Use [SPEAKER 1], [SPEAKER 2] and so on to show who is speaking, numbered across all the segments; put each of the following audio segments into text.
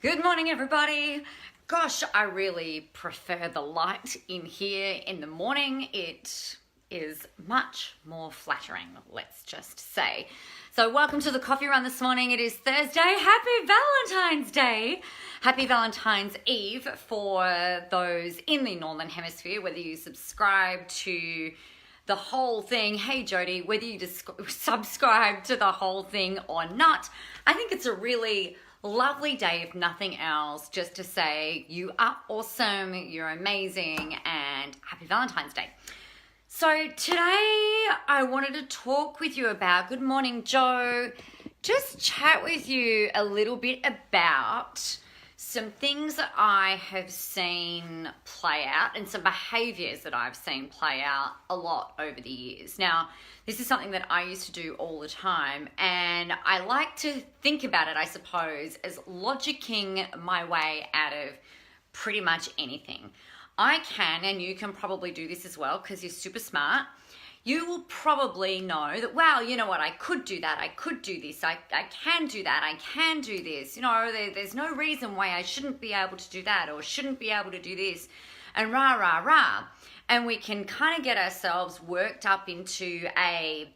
[SPEAKER 1] Good morning, everybody. Gosh, I really prefer the light in here in the morning. It is much more flattering, let's just say. So welcome to the coffee run this morning. It is Thursday. Happy Valentine's Day. Happy Valentine's Eve for those in the Northern Hemisphere, whether you subscribe to the whole thing. Hey Jody, whether you subscribe to the whole thing or not, I think it's a really lovely day, if nothing else, just to say you are awesome, you're amazing, and happy Valentine's Day. So today I wanted to talk with you about, good morning Joe, just chat with you a little bit about some things that I have seen play out and some behaviors that I've seen play out a lot over the years. Now, this is something that I used to do all the time, and I like to think about it, I suppose, as logicking my way out of pretty much anything. I can, and you can probably do this as well because you're super smart. You will probably know that, wow, you know what, I could do that, I could do this, I can do that, I can do this. You know, there's no reason why I shouldn't be able to do that or shouldn't be able to do this, and rah, rah, rah. And we can kind of get ourselves worked up into a,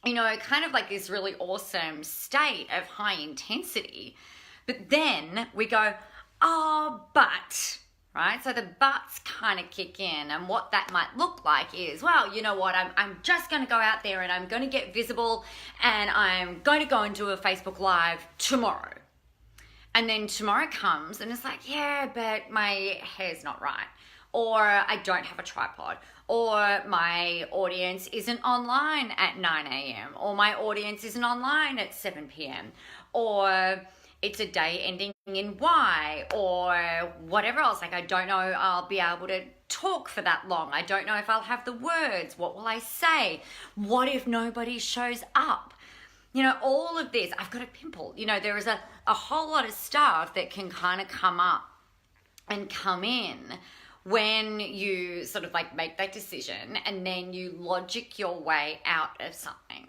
[SPEAKER 1] you know, kind of like this really awesome state of high intensity. But then we go, oh, but... right? So the buts kind of kick in, and what that might look like is, well, you know what, I'm just going to go out there and I'm going to get visible and I'm going to go and do a Facebook Live tomorrow. And then tomorrow comes and it's like, yeah, but my hair's not right, or I don't have a tripod, or my audience isn't online at 9 a.m, or my audience isn't online at 7 p.m, or it's a day ending in Y, or whatever else. Like, I don't know I'll be able to talk for that long. I don't know if I'll have the words. What will I say? What if nobody shows up? You know, all of this. I've got a pimple. You know, there is a whole lot of stuff that can kind of come up and come in when you sort of like make that decision and then you logic your way out of something.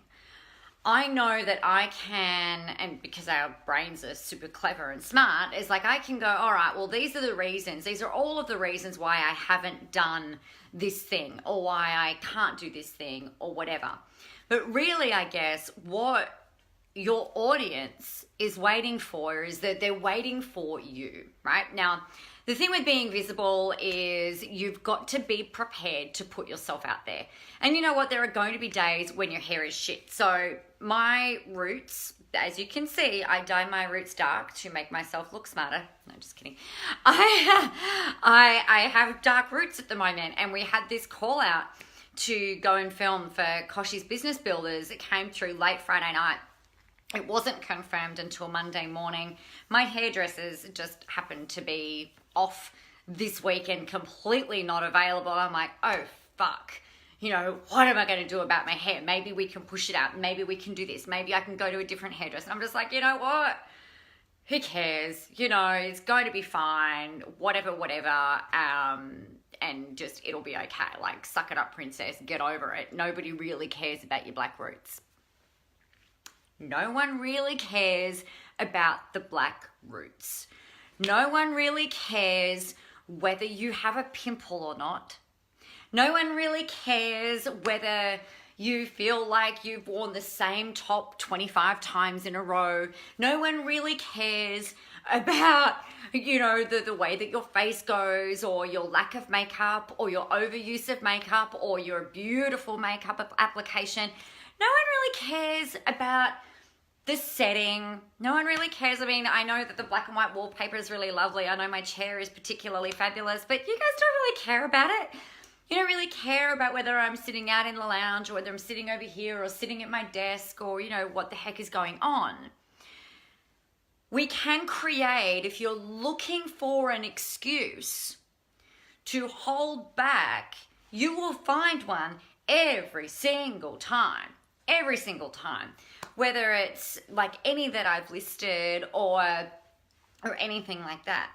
[SPEAKER 1] I know that I can, and because our brains are super clever and smart, is like I can go, all right, well, these are the reasons. These are all of the reasons why I haven't done this thing or why I can't do this thing or whatever. But really, I guess, what your audience is waiting for is that they're waiting for you, right? Now, the thing with being visible is you've got to be prepared to put yourself out there. And you know what? There are going to be days when your hair is shit. So my roots, as you can see, I dye my roots dark to make myself look smarter. No, just kidding. I have dark roots at the moment, and we had this call out to go and film for Koshi's Business Builders. It came through late Friday night. It wasn't confirmed until Monday morning. My hairdressers just happened to be off this weekend, completely not available. I'm like, oh, fuck. You know, what am I going to do about my hair? Maybe we can push it out. Maybe we can do this. Maybe I can go to a different hairdresser. And I'm just like, you know what? Who cares? You know, it's going to be fine. Whatever. And just, it'll be okay. Like, suck it up, princess. Get over it. Nobody really cares about your black roots. No one really cares about the black roots. No one really cares whether you have a pimple or not. No one really cares whether you feel like you've worn the same top 25 times in a row. No one really cares about, you know, the way that your face goes, or your lack of makeup, or your overuse of makeup, or your beautiful makeup application. No one really cares about the setting. No one really cares. I mean, I know that the black and white wallpaper is really lovely. I know my chair is particularly fabulous, but you guys don't really care about it. You don't really care about whether I'm sitting out in the lounge or whether I'm sitting over here or sitting at my desk or, you know, what the heck is going on. We can create, if you're looking for an excuse to hold back, you will find one every single time. Every single time. Whether it's like any that I've listed or anything like that.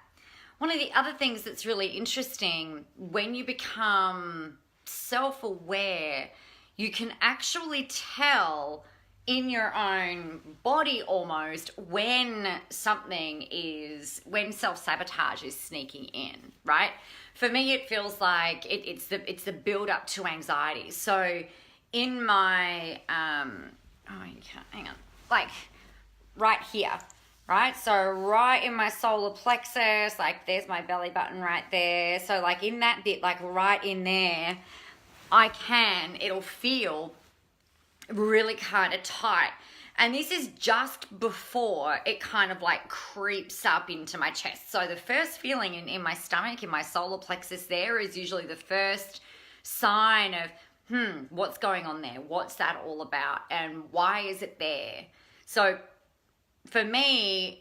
[SPEAKER 1] One of the other things that's really interesting, when you become self-aware, you can actually tell in your own body almost when self-sabotage is sneaking in, right? For me, it feels like it's the build up to anxiety. So in my, hang on, like right here, right? So right in my solar plexus, like there's my belly button right there. So like in that bit, like right in there, it'll feel really kind of tight. And this is just before it kind of like creeps up into my chest. So the first feeling in my stomach, in my solar plexus there, is usually the first sign of, what's going on there? What's that all about? And why is it there? So for me,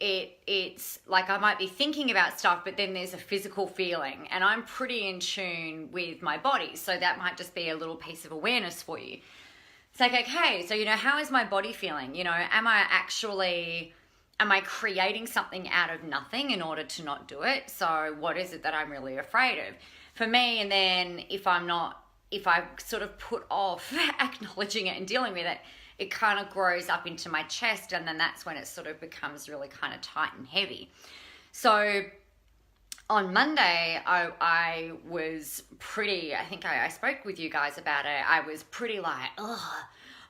[SPEAKER 1] it's like I might be thinking about stuff, but then there's a physical feeling, and I'm pretty in tune with my body. So that might just be a little piece of awareness for you. It's like, okay, so, how is my body feeling? Am I creating something out of nothing in order to not do it? So what is it that I'm really afraid of? For me, and then if I sort of put off acknowledging it and dealing with it, it kind of grows up into my chest, and then that's when it sort of becomes really kind of tight and heavy. So on Monday, I was pretty, I think I spoke with you guys about it. I was pretty like,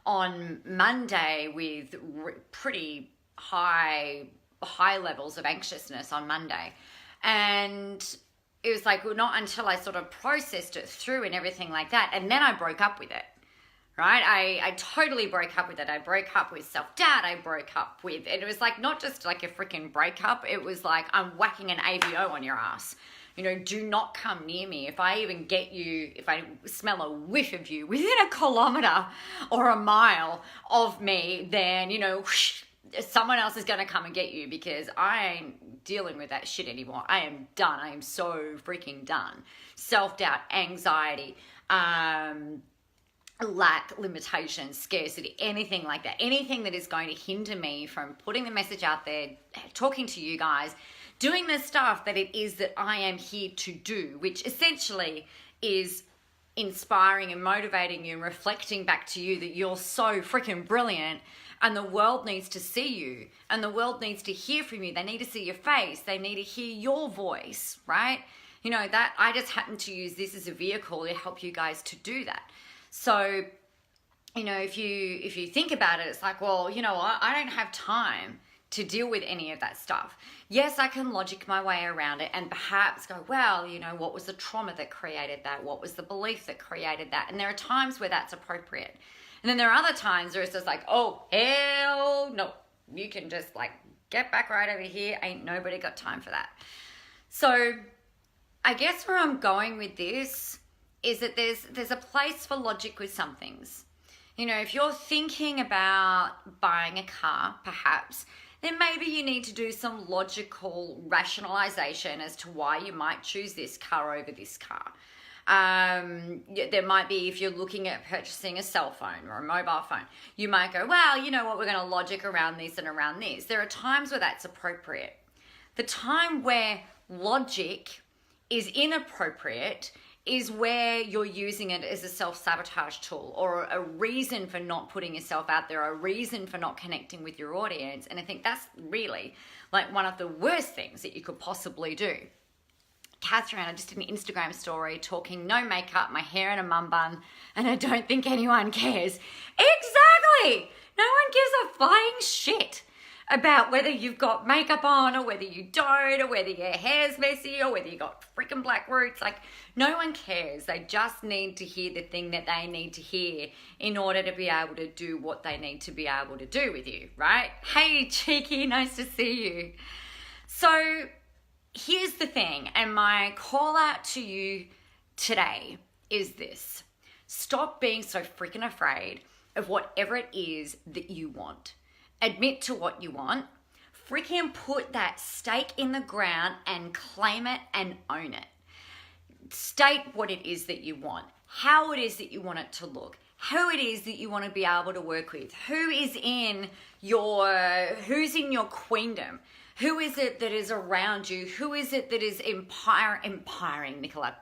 [SPEAKER 1] on Monday with pretty high levels of anxiousness on Monday. And it was like, well, not until I sort of processed it through and everything like that. And then I broke up with it, right? I totally broke up with it. I broke up with self-doubt. I broke up with, and it was like, not just like a freaking breakup. It was like, I'm whacking an AVO on your ass. Do not come near me. If I even get you, if I smell a whiff of you within a kilometer or a mile of me, then, someone else is going to come and get you, because I ain't dealing with that shit anymore. I am done. I am so freaking done. Self-doubt, anxiety, lack, limitation, scarcity, anything like that. Anything that is going to hinder me from putting the message out there, talking to you guys, doing the stuff that it is that I am here to do, which essentially is inspiring and motivating you and reflecting back to you that you're so freaking brilliant, and the world needs to see you, and the world needs to hear from you. They need to see your face. They need to hear your voice, right? That I just happen to use this as a vehicle to help you guys to do that. So, if you think about it, it's like, well, I don't have time to deal with any of that stuff. Yes, I can logic my way around it and perhaps go, well, what was the trauma that created that? What was the belief that created that? And there are times where that's appropriate. And then there are other times where it's just like, oh, hell no. You can just like get back right over here. Ain't nobody got time for that. So I guess where I'm going with this is that there's a place for logic with some things. If you're thinking about buying a car, perhaps, then maybe you need to do some logical rationalization as to why you might choose this car over this car. There might be, if you're looking at purchasing a cell phone or a mobile phone, you might go, well, you know what, we're going to logic around this and around this. There are times where that's appropriate. The time where logic is inappropriate is where you're using it as a self-sabotage tool, or a reason for not putting yourself out there, a reason for not connecting with your audience. And I think that's really like one of the worst things that you could possibly do. Catherine, I just did an Instagram story talking no makeup, my hair in a mum bun, and I don't think anyone cares. Exactly! No one gives a flying shit about whether you've got makeup on or whether you don't, or whether your hair's messy or whether you got freaking black roots. Like, no one cares. They just need to hear the thing that they need to hear in order to be able to do what they need to be able to do with you, right? Hey, cheeky, nice to see you. So here's the thing, and my call out to you today is this. Stop being so freaking afraid of whatever it is that you want. Admit to what you want. Freaking put that stake in the ground and claim it and own it. State what it is that you want, how it is that you want it to look, who it is that you want to be able to work with, who's in your queendom, Who is it that is around you? Who is it that is empiring, Nicola?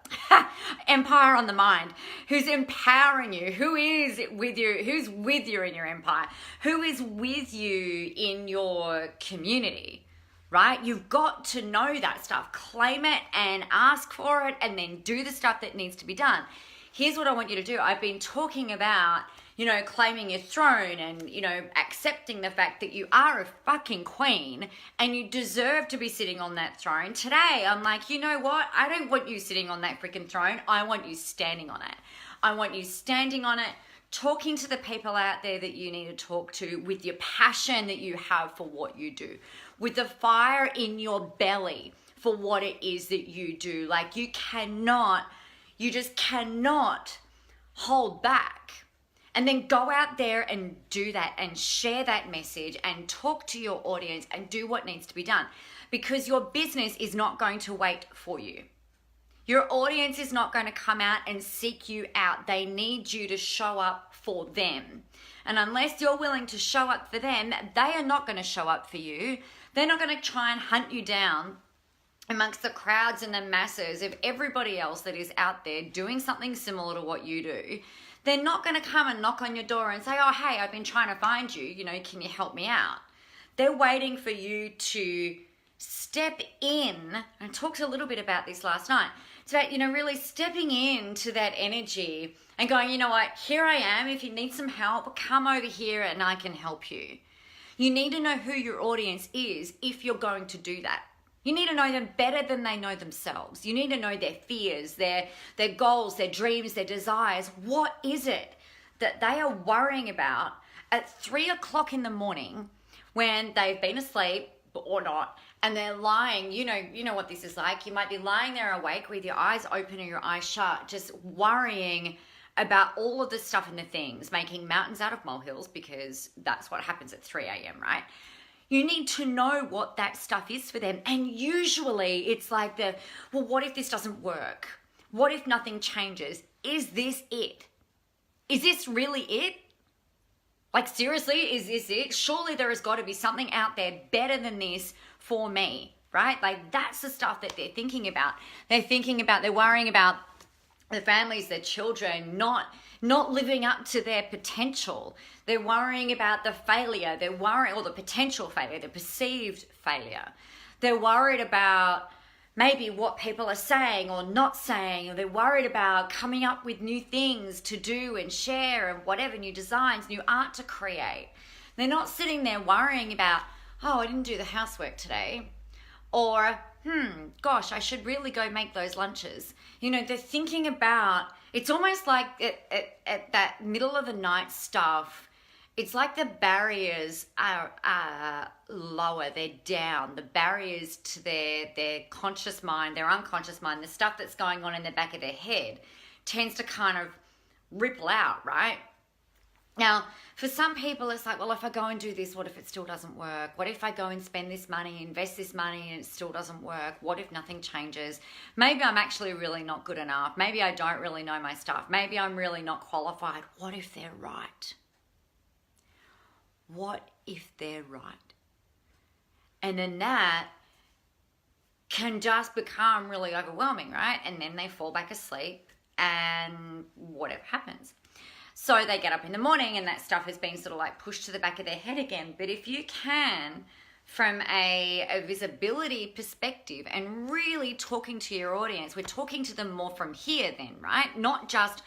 [SPEAKER 1] Empire on the mind. Who's empowering you? Who is with you? Who's with you in your empire? Who is with you in your community? Right? You've got to know that stuff. Claim it and ask for it, and then do the stuff that needs to be done. Here's what I want you to do. I've been talking about, claiming your throne and, accepting the fact that you are a fucking queen and you deserve to be sitting on that throne. Today, I'm like, you know what? I don't want you sitting on that freaking throne. I want you standing on it. I want you standing on it, talking to the people out there that you need to talk to with your passion that you have for what you do, with the fire in your belly for what it is that you do. Like you just cannot hold back. And then go out there and do that and share that message and talk to your audience and do what needs to be done, because your business is not going to wait for you. Your audience is not going to come out and seek you out. They need you to show up for them. And unless you're willing to show up for them, they are not going to show up for you. They're not going to try and hunt you down amongst the crowds and the masses of everybody else that is out there doing something similar to what you do. They're not going to come and knock on your door and say, oh, hey, I've been trying to find you. Can you help me out? They're waiting for you to step in. I talked a little bit about this last night. It's about, really stepping into that energy and going, you know what, here I am. If you need some help, come over here and I can help you. You need to know who your audience is if you're going to do that. You need to know them better than they know themselves. You need to know their fears, their goals, their dreams, their desires. What is it that they are worrying about at 3 o'clock in the morning when they've been asleep or not, and they're lying? You know what this is like. You might be lying there awake with your eyes open or your eyes shut, just worrying about all of the stuff and the things, making mountains out of molehills, because that's what happens at 3 a.m., right? You need to know what that stuff is for them. And usually it's like what if this doesn't work? What if nothing changes? Is this it? Is this really it? Like seriously, is this it? Surely there has got to be something out there better than this for me, right? Like that's the stuff that they're thinking about. They're worrying about the families, their children, not living up to their potential. They're worrying about the failure. They're worried, or the potential failure, the perceived failure. They're worried about maybe what people are saying or not saying, or they're worried about coming up with new things to do and share and whatever, new designs, new art to create. They're not sitting there worrying about, oh, I didn't do the housework today. Or, gosh, I should really go make those lunches. They're thinking about, it's almost like at that middle of the night stuff, it's like the barriers are lower, they're down. The barriers to their conscious mind, their unconscious mind, the stuff that's going on in the back of their head tends to kind of ripple out, right? Now, for some people, it's like, well, if I go and do this, what if it still doesn't work? What if I go and spend this money, invest this money, and it still doesn't work? What if nothing changes? Maybe I'm actually really not good enough. Maybe I don't really know my stuff. Maybe I'm really not qualified. What if they're right? What if they're right? And then that can just become really overwhelming, right? And then they fall back asleep and whatever happens. So they get up in the morning and that stuff has been sort of like pushed to the back of their head again. But if you can, from a visibility perspective and really talking to your audience, we're talking to them more from here then, right? Not just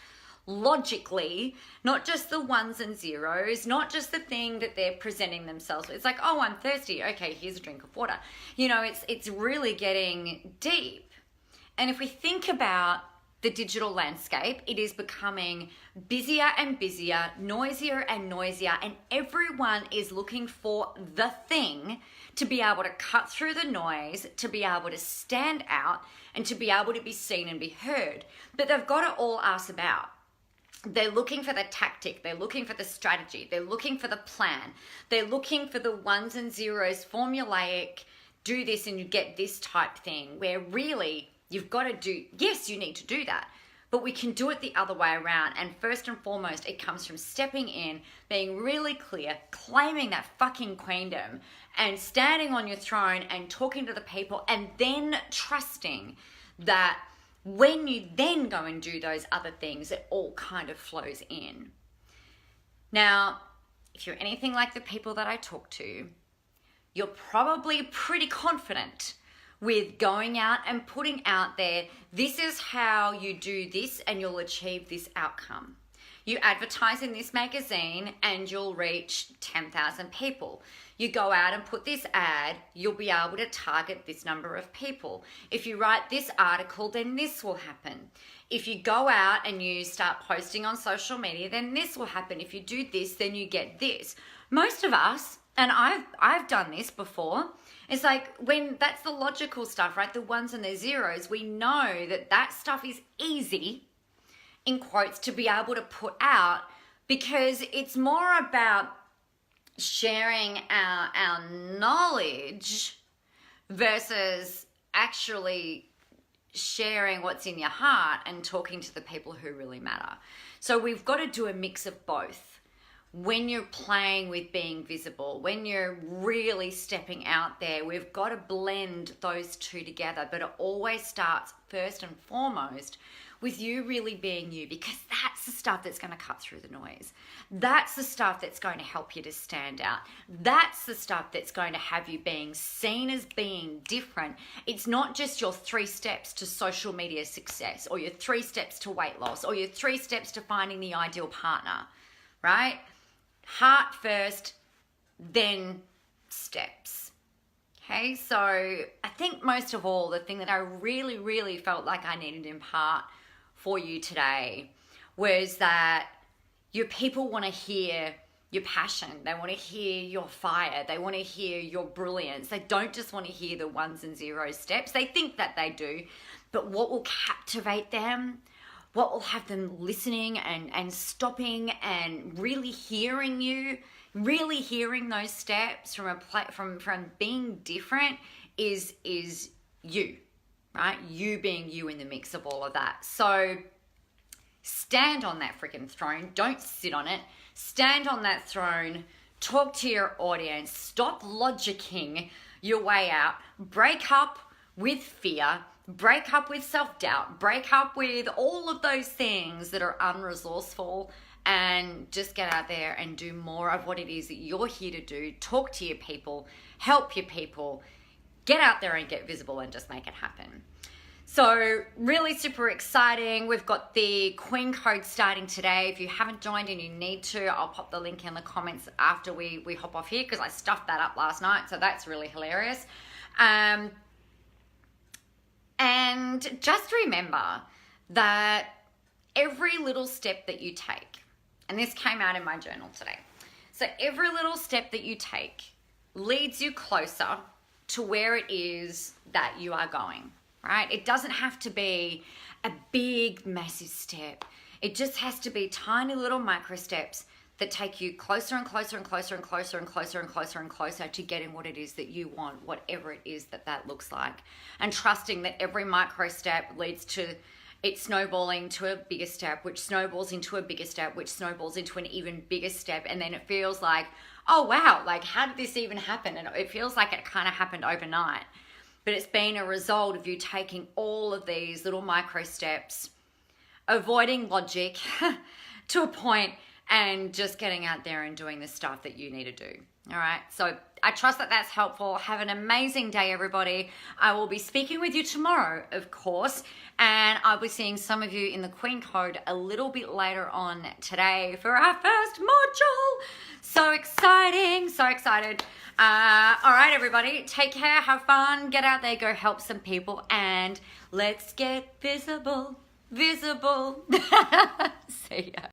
[SPEAKER 1] logically, not just the ones and zeros, not just the thing that they're presenting themselves with. It's like, oh, I'm thirsty. Okay, here's a drink of water. It's really getting deep. And if we think about the digital landscape, it is becoming busier and busier, noisier and noisier, and everyone is looking for the thing to be able to cut through the noise, to be able to stand out, and to be able to be seen and be heard. But they've got it all ass about. They're looking for the tactic, they're looking for the strategy, they're looking for the plan, they're looking for the ones and zeros, formulaic, do this and you get this type thing, where really you've got to do, yes, you need to do that, But we can do it the other way around. And first and foremost, it comes from stepping in, being really clear, claiming that fucking queendom, and standing on your throne and talking to the people, and then trusting that when you then go and do those other things, it all kind of flows in. Now, if you're anything like the people that I talk to, you're probably pretty confident with going out and putting out there, this is how you do this and you'll achieve this outcome. You advertise in this magazine and you'll reach 10,000 people. You go out and put this ad, you'll be able to target this number of people. If you write this article, then this will happen. If you go out and you start posting on social media, then this will happen. If you do this, then you get this. Most of us, and I've done this before, it's like when that's the logical stuff, right? The ones and the zeros, we know that that stuff is easy, in quotes, to be able to put out, because it's more about sharing our knowledge versus actually sharing what's in your heart and talking to the people who really matter. So we've got to do a mix of both. When you're playing with being visible, when you're really stepping out there, we've got to blend those two together. But it always starts first and foremost with you really being you, because that's the stuff that's going to cut through the noise. That's the stuff that's going to help you to stand out. That's the stuff that's going to have you being seen as being different. It's not just your 3 steps to social media success, or your 3 steps to weight loss, or your 3 steps to finding the ideal partner, right? Heart first, then steps. Okay, so I think most of all, the thing that I really, really felt like I needed to impart for you today was that your people want to hear your passion. They want to hear your fire. They want to hear your brilliance. They don't just want to hear the 1s and 0 steps. They think that they do, but what will captivate them, what will have them listening and stopping and really hearing you, really hearing those steps from being different is you, right? You being you in the mix of all of that. So stand on that freaking throne. Don't sit on it. Stand on that throne. Talk to your audience. Stop logicking your way out. Break up with fear. Break up with self-doubt, break up with all of those things that are unresourceful, and just get out there and do more of what it is that you're here to do. Talk to your people, help your people, get out there and get visible and just make it happen. So really super exciting. We've got the Queen Code starting today. If you haven't joined and you need to, I'll pop the link in the comments after we hop off here, because I stuffed that up last night, so that's really hilarious. And just remember that every little step that you take, and this came out in my journal today, so every little step that you take leads you closer to where it is that you are going, right? It doesn't have to be a big, massive step. It just has to be tiny little micro steps that take you closer and closer and closer and closer and closer and closer and closer to getting what it is that you want, whatever it is that looks like. And trusting that every micro step leads to it snowballing to a bigger step, which snowballs into a bigger step, which snowballs into an even bigger step. And then it feels like, oh wow, like how did this even happen? And it feels like it kind of happened overnight. But it's been a result of you taking all of these little micro steps, avoiding logic to a point, and just getting out there and doing the stuff that you need to do. All right. So I trust that that's helpful. Have an amazing day, everybody. I will be speaking with you tomorrow, of course, and I'll be seeing some of you in the Queen Code a little bit later on today for our first module. So exciting. So excited. All right, everybody. Take care. Have fun. Get out there. Go help some people. And let's get visible. Visible. See ya.